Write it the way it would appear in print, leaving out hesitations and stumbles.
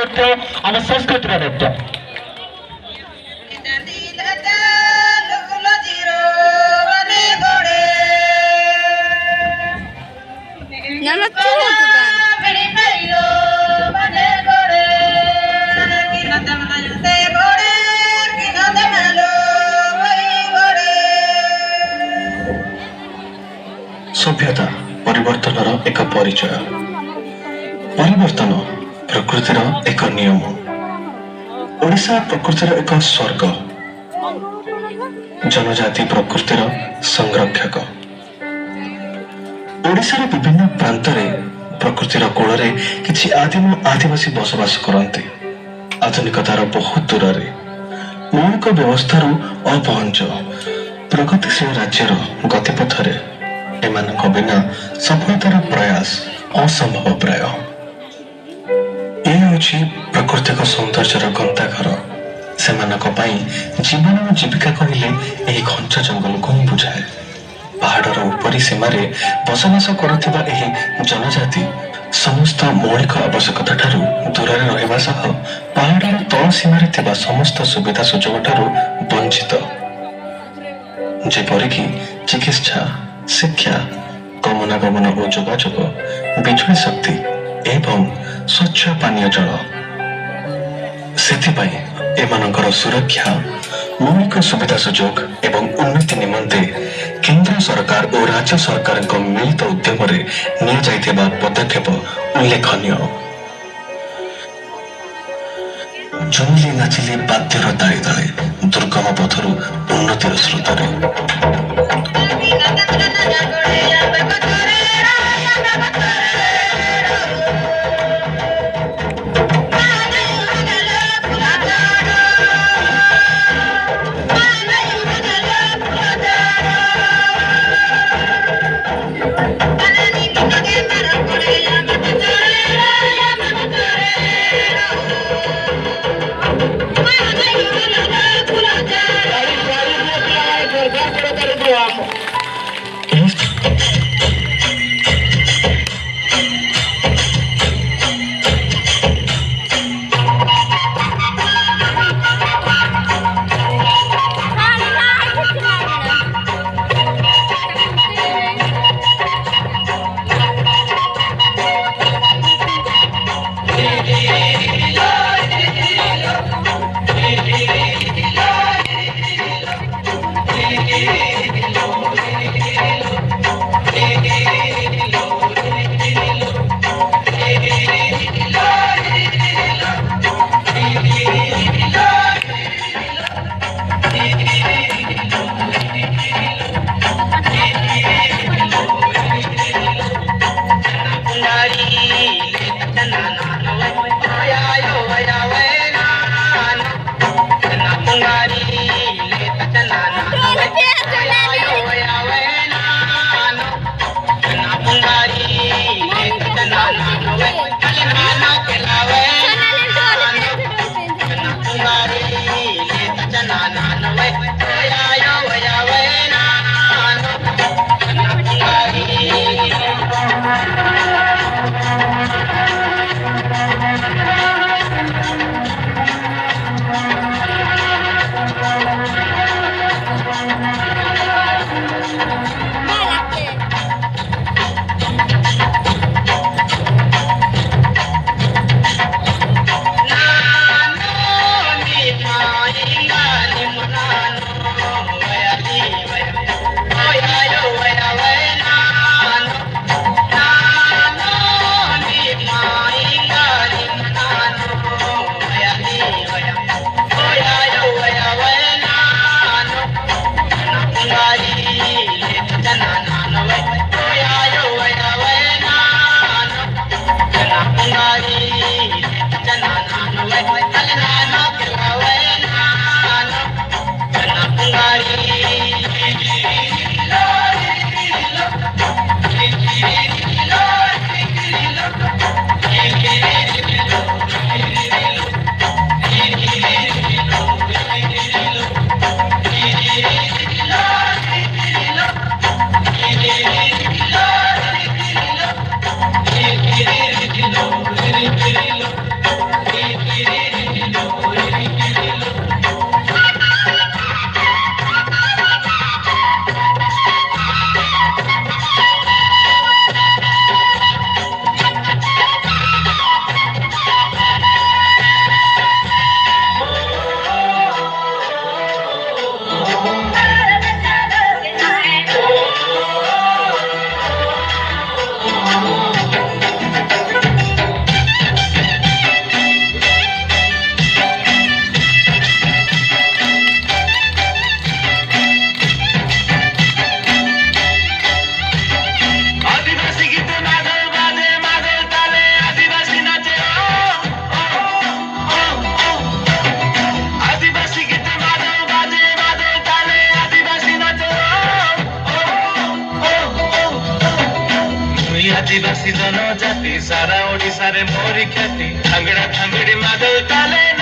नृत्य आम संस्कृतिर नृत्य सभ्यता परिवर्तन एक परिचय परिवर्तन प्रकृतिर एक नियम ओडिशा प्रकृतिर एक स्वर्ग जनजाति प्रकृतिर संरक्षक ओडिशार विभिन्न प्रांतरे प्रकृतिर कोଳରେ किछि आदिम आदिवासी बसवास करते आधुनिकतार बहुत दूर मौलिक व्यवस्थार अपहंच प्रगतिशील राज्यर गतिपथरे एमानक बिना सफलतार प्रयास असंभव प्राय ये प्राकृतिक सौंदर्यर गंताघर से जीवन और जीविका कहले यही घंच जंगल को ही बुझाए पहाड़र उपरी सीमारे बसवास करुवा जनजाति समस्त मौलिक आवश्यकता ठारू दूर रहिबा सह पहाड़र तल सीमारे थिबा समस्त सुविधा सुजोग ठारू वंचित जेपरिक चिकित्सा शिक्षा गमनागमन और जोगाजोग बिजुली शक्ति एवं स्वच्छ पानीय जल सेथिपाई एमानकर सुरक्षा मौलिक सुविधा सुजोग एवं उन्नति निमंते केंद्र सरकार और राज्य सरकार मिलित उद्यम निया पदक्षेप उल्लेखनीय झुमिले नाचिले बाद्यर ताले ताले दुर्गम पथरु उन्नतिर स्रोतरे आदिवासी जनजाति सारा ओडिशा रे मोरी ख्याति भांगड़ा भांगड़ी मादल ताले